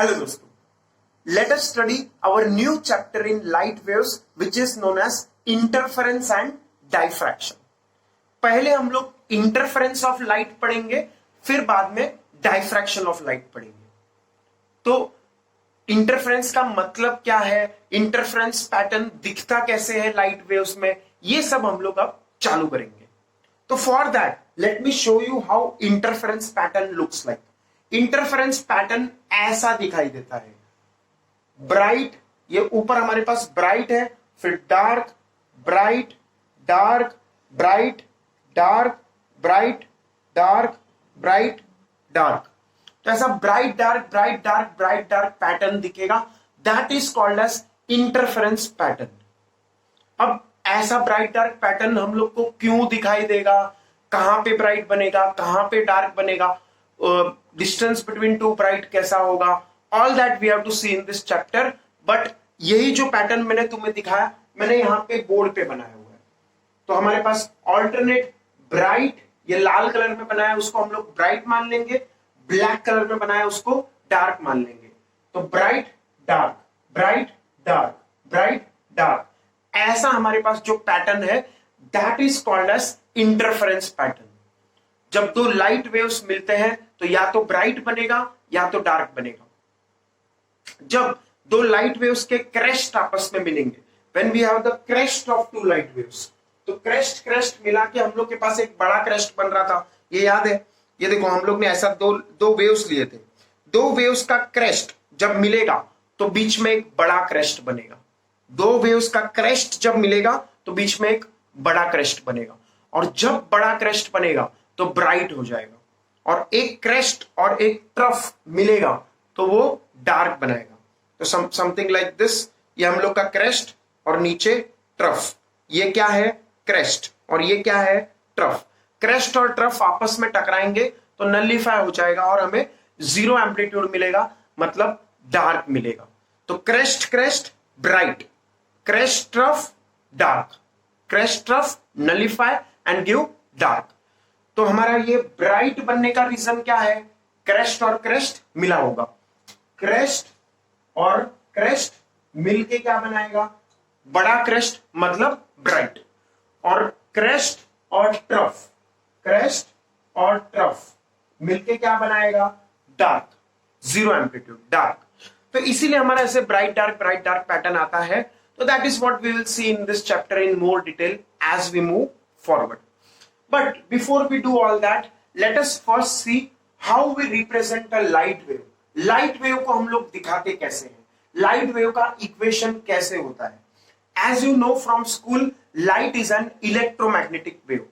Hello दोस्तों, let us study our new chapter in light waves which is known as interference and diffraction. पहले हम लोग interference of light पढ़ेंगे, फिर बाद में डाइफ्रैक्शन ऑफ लाइट पढ़ेंगे। तो इंटरफेरेंस का मतलब क्या है, इंटरफेरेंस पैटर्न दिखता कैसे है लाइट वेव्स में, ये सब हम लोग अब चालू करेंगे। तो for that let me show you how interference pattern looks like. Interference pattern ऐसा दिखाई देता है, ब्राइट, ये ऊपर हमारे पास ब्राइट है, फिर dark, bright, dark, bright, dark, bright, dark, bright, dark. तो ऐसा bright dark bright dark bright dark pattern दिखेगा, that is called as interference pattern. अब ऐसा ब्राइट डार्क पैटर्न हम लोग को क्यों दिखाई देगा, कहां पे ब्राइट बनेगा, कहां पे डार्क बनेगा, डिस्टेंस बिटवीन टू ब्राइट कैसा होगा, all that we have to see in this chapter. But यही जो पैटर्न मैंने तुम्हें दिखाया, मैंने यहां पे बोर्ड पे बनाया हुआ है। तो हमारे पास ऑल्टरनेट ब्राइट, ये लाल कलर में बनाया उसको हम लोग ब्राइट मान लेंगे, ब्लैक कलर में बनाया उसको डार्क मान लेंगे। तो bright dark bright dark bright dark, ऐसा हमारे पास जो पैटर्न है that is called as interference pattern. जब दो लाइट वेव्स मिलते हैं तो या तो ब्राइट बनेगा या तो डार्क बनेगा। जब दो लाइट वेव्स के क्रेस्ट आपस में मिलेंगे, when we have the crest of two light waves, तो क्रेस्ट क्रेस्ट मिला के हम लोग के पास एक बड़ा क्रेस्ट बन रहा था, ये याद है। ये देखो हम लोग ने ऐसा दो वेव्स लिए थे, दो वेव्स का क्रेस्ट जब मिलेगा तो बीच में एक बड़ा क्रेस्ट बनेगा। दो वेव्स का क्रेस्ट जब मिलेगा तो बीच में एक बड़ा क्रेस्ट बनेगा, और जब बड़ा क्रेस्ट बनेगा तो ब्राइट हो जाएगा, और एक क्रेस्ट और एक ट्रफ मिलेगा तो वो डार्क बनाएगा। तो समथिंग लाइक दिस, ये हम लोग का क्रेस्ट और नीचे ट्रफ, ये क्या है क्रेस्ट और ये क्या है ट्रफ। क्रेस्ट और ट्रफ आपस में टकराएंगे तो नलिफाई हो जाएगा और हमें जीरो एम्पलीट्यूड मिलेगा, मतलब डार्क मिलेगा। तो crest crest bright, crest trough dark, crest trough nullify and give dark. तो हमारा ये ब्राइट बनने का रीजन क्या है, क्रेस्ट और क्रेस्ट मिला होगा। क्रेस्ट और क्रेस्ट मिलके क्या बनाएगा, बड़ा क्रेस्ट मतलब ब्राइट, और क्रेस्ट और ट्रफ, क्रेस्ट और ट्रफ मिलके क्या बनाएगा, डार्क, जीरो एम्पलीट्यूड डार्क। तो इसीलिए हमारा ऐसे ब्राइट डार्क पैटर्न आता है। तो that is what we will see in this chapter in more detail as we move forward. But before we do all that, let us first see how we represent a light wave. Light wave को हम लोग दिखाते कैसे हैं, light wave का equation कैसे होता है। As you know from school, light is an electromagnetic wave.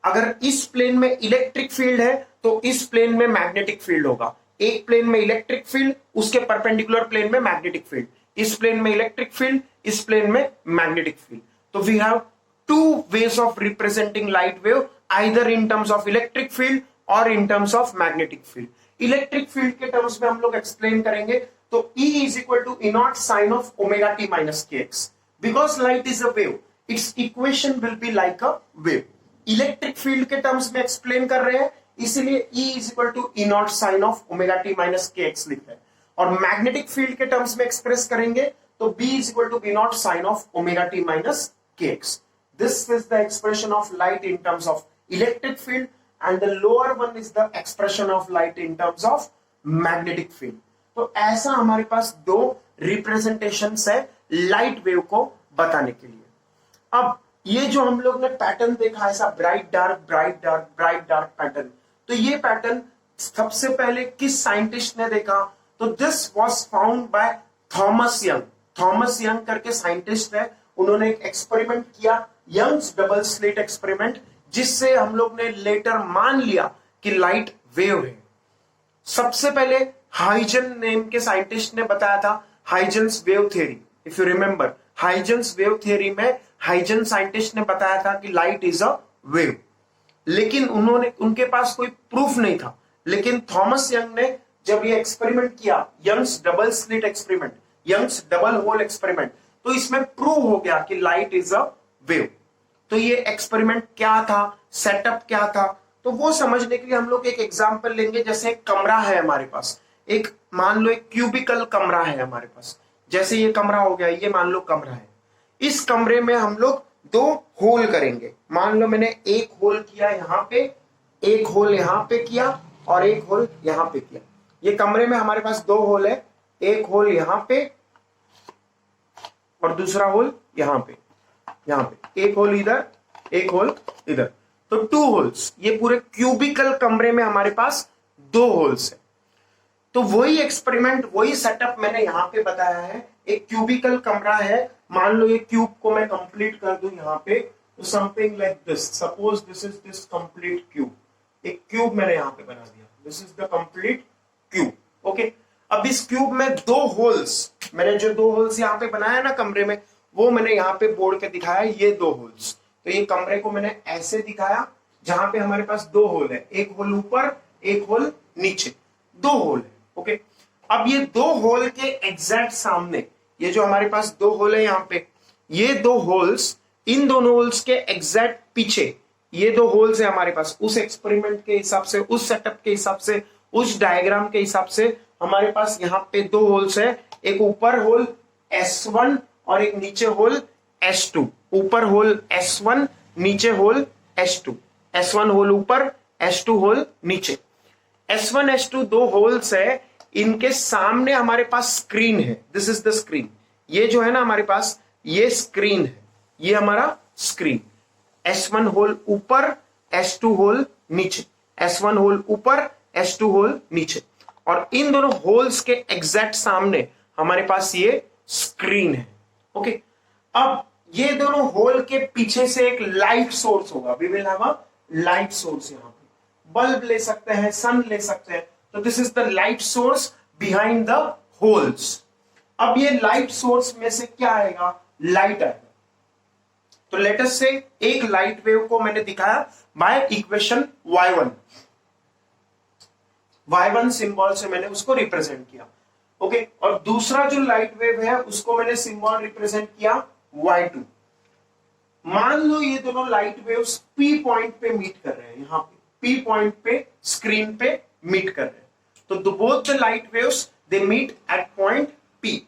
अगर इस प्लेन में इलेक्ट्रिक फील्ड है तो इस प्लेन में मैग्नेटिक फील्ड होगा। एक प्लेन में इलेक्ट्रिक फील्ड, उसके परपेंडिकुलर प्लेन में मैग्नेटिक फील्ड, इस प्लेन में इलेक्ट्रिक फील्ड, इस प्लेन में मैग्नेटिक फील्ड। तो we have two ways of representing light wave, either in terms of electric field or in terms of magnetic field. Electric field के terms में हम लोग explain करेंगे, तो E is equal to E naught sin of omega t minus kx. Because light is a wave, its equation will be like a wave. Electric field के terms में explain कर रहे हैं, इसीलिए E is equal to E naught sin of omega t minus kx लिख रहे हैं। और magnetic field के terms में express करेंगे तो B is equal to B naught sin of omega t minus kx. This is the expression of light in terms of electric field, and the lower one is the expression of light in terms of magnetic field. तो ऐसा हमारे पास दो representations है light wave को बताने के लिए। अब ये जो हम लोग ने पैटर्न देखा, ऐसा ब्राइट डार्क पैटर्न, तो ये पैटर्न सबसे पहले किस साइंटिस्ट ने देखा, तो this was found by Thomas young. Thomas young करके साइंटिस्ट है, उन्होंने एक एक्सपेरिमेंट किया, यंग्स डबल स्लिट एक्सपेरिमेंट, जिससे हम लोग ने लेटर मान लिया कि लाइट वेव है। सबसे पहले हाइजन नेम के साइंटिस्ट ने बताया था Huygens wave theory. If you remember, Huygens wave theory में हाइजन साइंटिस्ट ने बताया था कि लाइट इज अ वेव, लेकिन उनके पास कोई प्रूफ नहीं था। लेकिन थॉमस यंग ने जब ये एक्सपेरिमेंट किया, Young's double slit experiment, Young's double hole experiment, तो इसमें प्रूव हो गया कि लाइट इज अ वेव। तो ये एक्सपेरिमेंट क्या था, सेटअप क्या था, तो वो समझने के लिए हम लोग एक एग्जांपल लेंगे। जैसे एक कमरा है हमारे पास, एक मान लो एक क्यूबिकल कमरा है हमारे पास, जैसे ये कमरा हो गया, ये मान लो कमरा है। इस कमरे में हम लोग दो होल करेंगे। मान लो मैंने एक होल किया यहां पे, एक होल यहां पे किया और एक होल यहां पे किया। ये कमरे में हमारे पास दो होल है, एक होल यहां पे और दूसरा होल यहां पे, यहां पे एक होल इधर, एक होल इधर, तो 2 होल्स। ये पूरे क्यूबिकल कमरे में हमारे पास 2 होल्स है। तो वही एक्सपेरिमेंट, वही सेटअप मैंने यहां पे बताया है। एक क्यूबिकल कमरा है, मान लो ये क्यूब को मैं कंप्लीट कर दूं यहां पे, तो something like this, suppose this is this complete cube. एक क्यूब मैंने यहां पे बना दिया, this is the complete cube. Okay, अब इस क्यूब में 2 होल्स, मैंने जो 2 होल्स यहां पे बनाया ना कमरे में, वो मैंने यहां पे बोर्ड के दिखाया, ये 2 होल्स। तो ये कमरे को मैंने ऐसे दिखाया, जहां पे हमारे पास 2 होल है, एक होल ऊपर, एक होल नीचे, 2 होल है। ओके, अब ये 2 होल के एग्जैक्ट सामने, ये जो हमारे पास 2 होल है यहां पे, ये 2 होल्स, इन दोनों होल्स के एग्जैक्ट पीछे ये 2 होल्स है हमारे पास। उस एक्सपेरिमेंट के हिसाब से, उस सेटअप के हिसाब से, उस डायग्राम के हिसाब से हमारे पास यहाँ पे 2 होल्स है, एक ऊपर होल S1 और एक नीचे होल S2। ऊपर होल S1, नीचे होल S2, S1 होल ऊपर, S2 होल नीचे। S1 S2 2 होल्स है, इनके सामने हमारे पास स्क्रीन है, दिस इज द स्क्रीन। ये जो है ना हमारे पास, ये स्क्रीन है, ये हमारा स्क्रीन। S1 होल ऊपर, S2 होल नीचे, S1 होल ऊपर, S2 होल नीचे, और इन दोनों होल्स के एग्जैक्ट सामने हमारे पास ये स्क्रीन है। ओके, अब ये दोनों होल के पीछे से एक लाइट सोर्स होगा, we will have a light source. यहां पे बल्ब ले सकते हैं, सन ले सकते हैं, तो this is the light source behind the holes. अब ये लाइट सोर्स में से क्या आएगा? लाइट आएगा। तो लेट अस से एक लाइट वेव को मैंने दिखाया by equation y1, y1 symbol से मैंने उसको रिप्रेजेंट किया। ओके, और दूसरा जो लाइट वेव है उसको मैंने सिंबल रिप्रेजेंट किया y2। मान लो ये दोनों लाइट वेव्स P पॉइंट पे मीट कर रहे हैं, यहां पे P पॉइंट पे स्क्रीन पे मीट कर रहे हैं, तो both the light waves they meet at point P।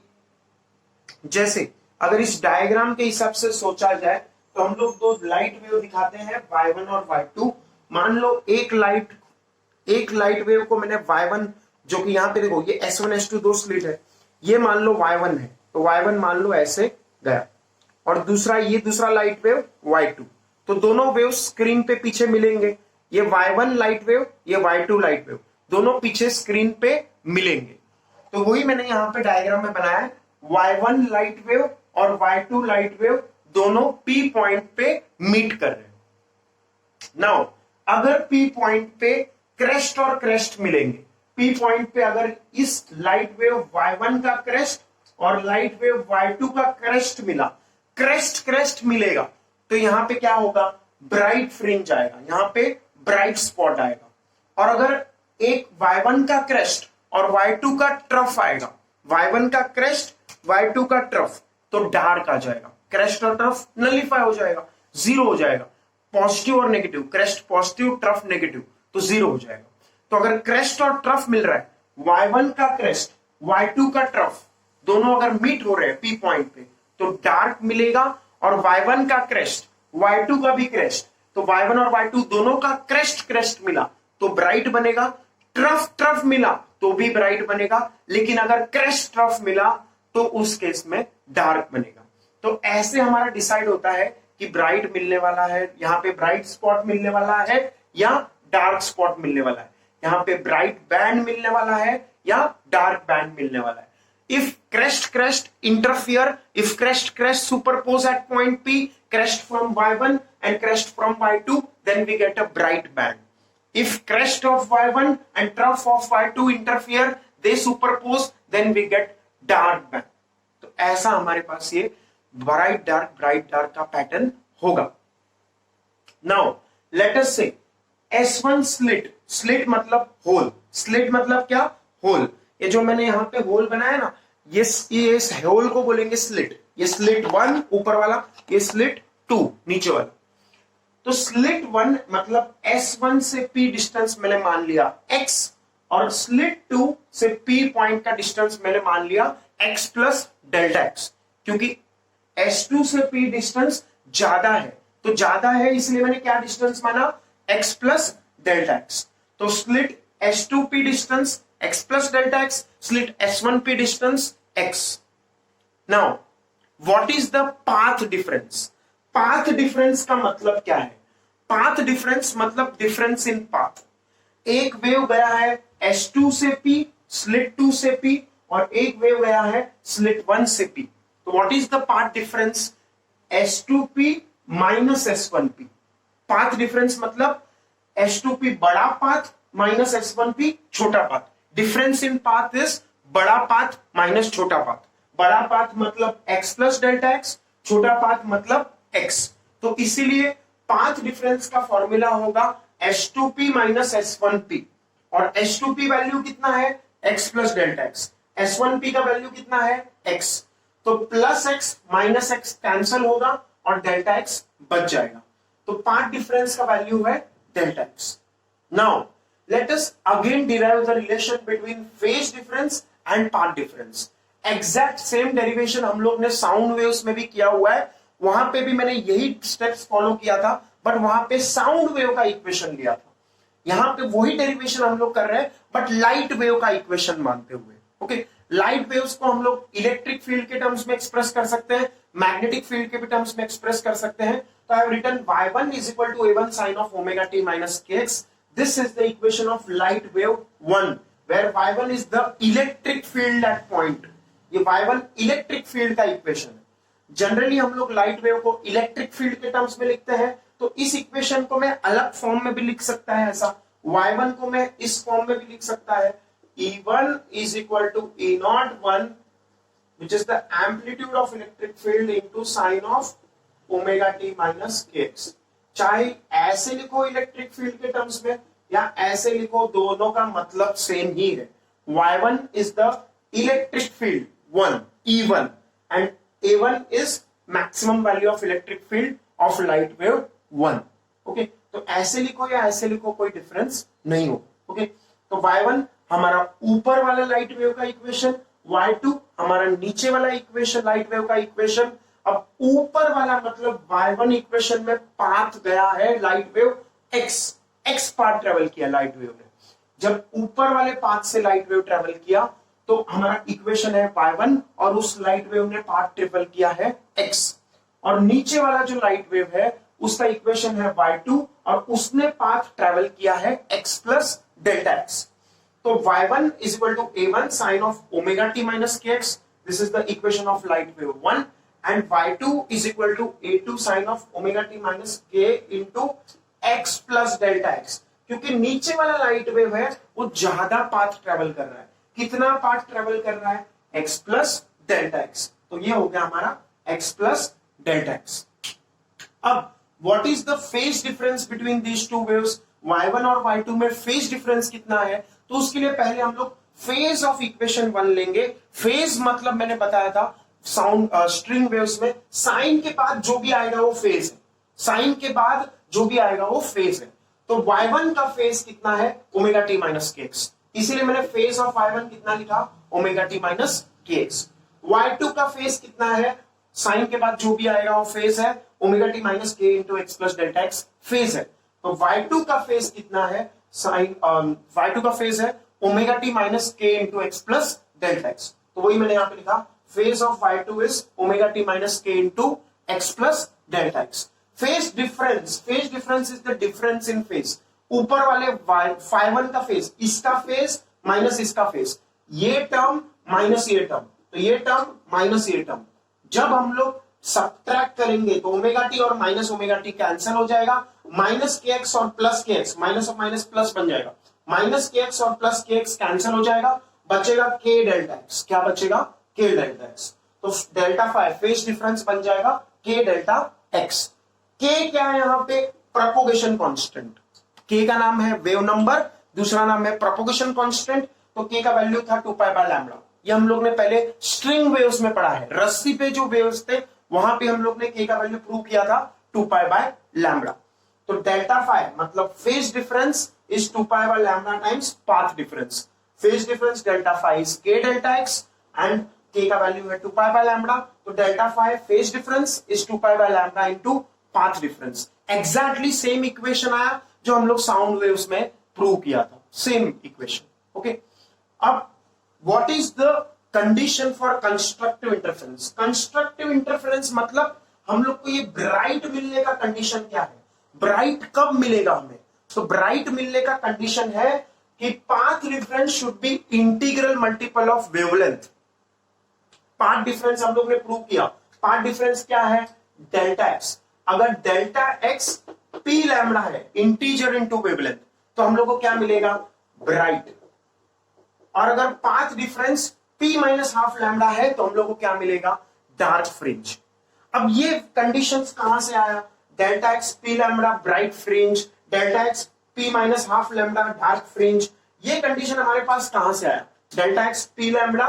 जैसे अगर इस डायग्राम के हिसाब से सोचा जाए तो हम लोग 2 लाइट वेव दिखाते हैं, y1 और y2। मान लो एक लाइट वेव को मैंने y1, जो कि यहां पे देखो ये S1 S2 2 स्लिट है, ये मान लो y1 है, तो y1 मान लो ऐसे गया, और दूसरा लाइट वेव y2। तो दोनों वेव स्क्रीन पे पीछे मिलेंगे, ये y1 लाइट वेव, ये y2 लाइट वेव, दोनों पीछे स्क्रीन पे मिलेंगे। तो वही मैंने यहां पे डायग्राम में बनाया है, y1 लाइट वेव और y2 लाइट वेव दोनों P पॉइंट पे मीट कर रहे हैं। नाउ अगर P पॉइंट पे क्रेस्ट और क्रेस्ट मिलेंगे, P पॉइंट पे अगर इस लाइट वेव y1 का क्रेस्ट और लाइट वेव y2 का क्रेस्ट मिला, क्रेस्ट क्रेस्ट मिलेगा, तो यहां पे क्या होगा? ब्राइट फ्रिंज आएगा, यहां पे ब्राइट स्पॉट आएगा। और अगर एक y1 का क्रेस्ट और y2 का ट्रफ आएगा, y1 का क्रेस्ट, y2 का ट्रफ, तो डार्क आ जाएगा, क्रेस्ट और ट्रफ नलिफाई हो जाएगा, 0 हो जाएगा। पॉजिटिव और negative, crest positive, trough negative, तो 0 हो जाएगा। तो अगर क्रेस्ट और ट्रफ मिल रहा है, y1 का क्रेस्ट, y2 का ट्रफ, दोनों अगर मीट हो रहे हैं P पॉइंट पे, तो डार्क मिलेगा। और y1 का क्रेस्ट, y2 का भी क्रेस्ट, तो y1 और y2 दोनों का क्रेस्ट क्रेस्ट मिला तो ब्राइट बनेगा, ट्रफ ट्रफ मिला तो भी ब्राइट बनेगा, लेकिन अगर क्रेस्ट ट्रफ मिला तो उस केस में डार्क बनेगा। तो ऐसे हमारा डिसाइड होता है कि ब्राइट मिलने वाला है, यहां पे ब्राइट स्पॉट मिलने वाला है या डार्क स्पॉट मिलने वाला है, यहां पे ब्राइट बैंड मिलने वाला है या डार्क बैंड मिलने वाला है। If crest interfere, if crest superpose at point P, crest from y1 and crest from y2, then we get a bright band. If crest of y1 and trough of y2 interfere, they superpose, then we get dark band. तो ऐसा हमारे पास ये bright dark का pattern होगा। Now let us say S1 slit मतलब whole, slit मतलब क्या? Whole. ये जो मैंने यहां पे होल बनाया ना, ये इस होल को बोलेंगे स्लिट। ये स्लिट 1 ऊपर वाला, ये स्लिट 2 नीचे वाला। तो स्लिट 1 मतलब S1 से P डिस्टेंस मैंने मान लिया x, और स्लिट 2 से P पॉइंट का डिस्टेंस मैंने मान लिया x प्लस डेल्टा एक्स, क्योंकि S2 से P डिस्टेंस ज्यादा है, तो ज्यादा है इसलिए मैंने क्या डिस्टेंस माना, x प्लस डेल्टा एक्स। तो slit S2P distance x plus delta x, slit S1P distance x। Now what is the path difference? Path difference का मतलब क्या है? पाथ डिफरेंस मतलब डिफरेंस इन पाथ। एक वेव गया है S2 से P, स्लिट 2 से P, और एक वेव गया है स्लिट 1 से P। तो what is the path difference? S2P minus S1P। Path difference मतलब S2P बड़ा पाथ माइनस S1P छोटा path. Difference in path is बड़ा पाथ माइनस छोटा पाथ। बड़ा पाथ मतलब x प्लस डेल्टा एक्स, छोटा पाथ मतलब x। तो इसीलिए पाथ डिफरेंस का फॉर्मूला होगा S2P माइनस S1P, और S2P वैल्यू कितना है, x plus delta x. S1P का वैल्यू कितना है, x। तो plus x minus x cancel होगा और डेल्टा x बच जाएगा। तो पाथ डिफरेंस का वैल्यू है delta x। Now let us again derive the relation between phase difference and path difference. Exact same derivation हम लोग ने साउंड वेव्स में भी किया हुआ है, वहां पे भी मैंने यही स्टेप्स फॉलो किया था, बट वहां पे साउंड वेव का इक्वेशन लिया था। यहां पे वही डेरिवेशन हम लोग कर रहे हैं बट लाइट वेव का इक्वेशन मानते हुए। ओके, लाइट वेव्स को हम लोग इलेक्ट्रिक फील्ड के टर्म्स में एक्सप्रेस कर सकते हैं, मैग्नेटिक फील्ड के भी टर्म्स में एक्सप्रेस कर सकते हैं। तो I have written y1 is equal to a1 sin of omega t minus kx. This is the equation of light wave 1, where y1 is the electric field at point. ये y1 electric field का equation है। Generally हम लोग light wave को electric field के terms में लिखते हैं, तो इस इक्वेशन को मैं अलग फॉर्म में भी लिख सकता है ऐसा। y1 को मैं इस फॉर्म में भी लिख सकता है, E1 is equal to E01, which is the amplitude of electric field into sine of omega t minus kx। चाहे ऐसे लिखो इलेक्ट्रिक फील्ड के टर्म्स में या ऐसे लिखो, दोनों का मतलब सेम ही है। y1 is the electric field 1, E1, and A1 is maximum value of electric field of light wave 1। Okay, तो ऐसे लिखो या ऐसे लिखो कोई डिफरेंस नहीं हो। ओके, तो y1 हमारा ऊपर वाला लाइट वेव का इक्वेशन, y2 हमारा नीचे वाला इक्वेशन लाइट वेव का इक्वेशन। अब ऊपर वाला मतलब y1 इक्वेशन में पाथ गया है light wave x path travel किया लाइट वेव ने। जब ऊपर वाले पाथ से लाइट वेव ट्रेवल किया तो हमारा इक्वेशन है y1, और उस लाइट वेव ने पाथ ट्रेवल किया है x। और नीचे वाला जो लाइट वेव है उसका इक्वेशन है y2, और उसने पाथ ट्रेवल किया है x प्लस डेल्टा एक्स। तो y1 is equal to a1 sin of omega t minus kx, this is the equation of light wave 1, and y2 is equal to a2 sin of omega t minus k into x plus delta x। क्योंकि नीचे वाला light wave है वो ज्यादा path travel कर रहा है। कितना पाथ ट्रेवल कर रहा है, x प्लस डेल्टा एक्स। तो ये हो गया हमारा x प्लस डेल्टा एक्स। अब what is the phase difference between these two waves? y1 और y2 में फेज डिफरेंस कितना है? तो उसके लिए पहले हम लोग फेज ऑफ इक्वेशन 1 लेंगे। फेज मतलब मैंने बताया था साउंड स्ट्रिंग वेव्स में साइन के बाद जो भी आएगा वो फेज है, साइन के बाद जो भी आएगा वो फेज है। तो y1 का फेज कितना है, ओमेगा टी माइनस के एक्स, इसीलिए मैंने फेज ऑफ y1 कितना लिखा, ओमेगा टी माइनस के एक्स। y2 का फेज कितना है, साइन के बाद जो भी आएगा वो फेज है, omega T minus K into X plus delta X phase है। तो y2 का फेज कितना है, साइन y2 का फेज है omega T minus K into X plus delta X. तो वही मैंने यहां पे लिखा, phase of y2 is omega T minus K into X plus delta X. Phase difference is the difference in phase. ऊपर वाले y1 का फेज, इसका फेज माइनस इसका फेज, ये टर्म माइनस ये टर्म, तो ये टर्म माइनस ये टर्म। जब हम लोग सब्ट्रैक्ट करेंगे तो ओमेगा टी और माइनस ओमेगा टी कैंसिल हो जाएगा, माइनस के एक्स और प्लस के एक्स, माइनस और माइनस प्लस बन जाएगा, माइनस के एक्स और प्लस के एक्स कैंसिल हो जाएगा, बचेगा के डेल्टा एक्स। क्या बचेगा, के डेल्टा एक्स। तो डेल्टा 5 फेज डिफरेंस बन जाएगा के डेल्टा एक्स। के क्या है यहाँ पे, प्रोपोगेशन कांस्टेंट। के का नाम है वेव नंबर, दूसरा नाम है प्रोपोगेशन कांस्टेंट। तो के का वैल्यू था 2 पाई बाय लैम्डा। ये हम लोग ने पहले स्ट्रिंग वेव्स में पढ़ा है, रस्सी पे जो वेव्स थे वहां पे हम लोग ने के का वैल्यू प्रूव किया था 2 पाई बाय लैम्डा। तो डेल्टा 5 मतलब phase difference is 2 pi by lambda times path difference. Phase difference delta phi is k delta x and k का वैल्यू है 2 pi by lambda, तो delta phi phase difference is 2 pi by lambda into path difference. Exactly same equation आया जो हम लोग sound waves में prove किया था, सेम इक्वेशन. ओके, अब what is the condition for constructive interference? Constructive interference मतलब हम लोग को ये ब्राइट मिलने का कंडीशन क्या है? ब्राइट कब मिलेगा हमें? तो ब्राइट मिलने का कंडीशन है कि path difference should be integral multiple of wavelength. Path difference हम लोग ने प्रूव किया. पाथ डिफरेंस क्या है? Delta x. अगर डेल्टा एक्स पी लैम्बडा है इंटीजर इनटू वेवलेंथ, तो हम लोग को क्या मिलेगा? ब्राइट. और अगर path difference p minus half lambda है तो हम लोग को क्या मिलेगा? Dark fringe. अब ये कंडीशंस कहां से आया? Delta X P lambda bright fringe, delta X P minus half lambda dark fringe. ये कंडीशन हमारे पास कहां से आया? Delta X P lambda,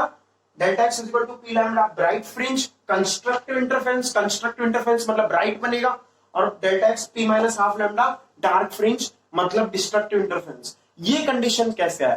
delta X is equal to P lambda bright fringe, constructive interference. Constructive interference मतलब bright बनेगा, और delta X P minus half lambda dark fringe मतलब डिस्ट्रक्टिव इंटरफेरेंस. ये कंडीशन कैसे आया?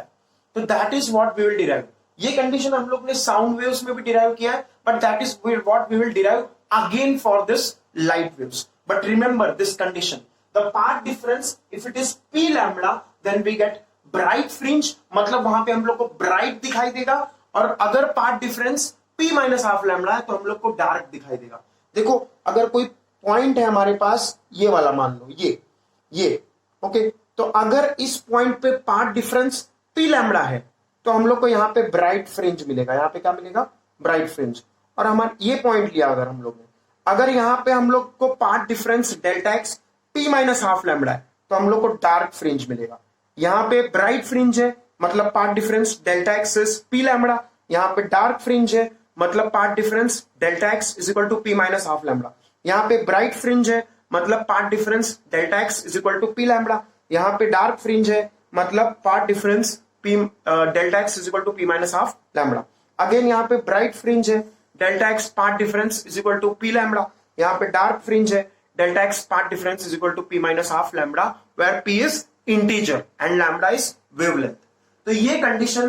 तो that is what we will derive. ये condition हम लोग ने साउंड वेव्स में भी डिराइव किया है, but that is what we will derive again for this light waves. But remember this condition, the path difference if it is P lambda then we get bright fringe, मतलब वहां पे हम लोग को ब्राइट दिखाई देगा, और अगर path difference P minus half lambda है तो हम लोग को डार्क दिखाई देगा. देखो, अगर कोई पॉइंट है हमारे पास, ये वाला मान लो, ये ओके, तो अगर इस पॉइंट पे पाथ डिफरेंस पी लैम्बडा है तो हम लोग को यहाँ पे ब्राइट फ्रिंज मिलेगा. यहाँ पे क्या मिलेगा? Bright fringe. और हमारा ये पॉइंट लिया अगर हम लोग ने, अगर यहाँ पे हम लोग को path difference delta X P minus half lambda है तो हम लोग को डार्क फ्रिंज मिलेगा. यहाँ पे ब्राइट फ्रिंज है मतलब path difference delta X is P lambda, यहाँ पे डार्क फ्रिंज है मतलब path difference delta X is equal to P minus half lambda. यहाँ पे ब्राइट फ्रिंज है मतलब path difference delta X is equal to P lambda. यहाँ पे डार्क फ्रिंज है मतलब path difference delta X is equal to P minus half lambda. Again यहाँ पे ब्राइट फ्रिंज है, delta X path difference is equal to P lambda. यहाँ पे dark fringe है, delta X path difference is equal to P minus half lambda, where P is integer and lambda is wavelength. तो ये condition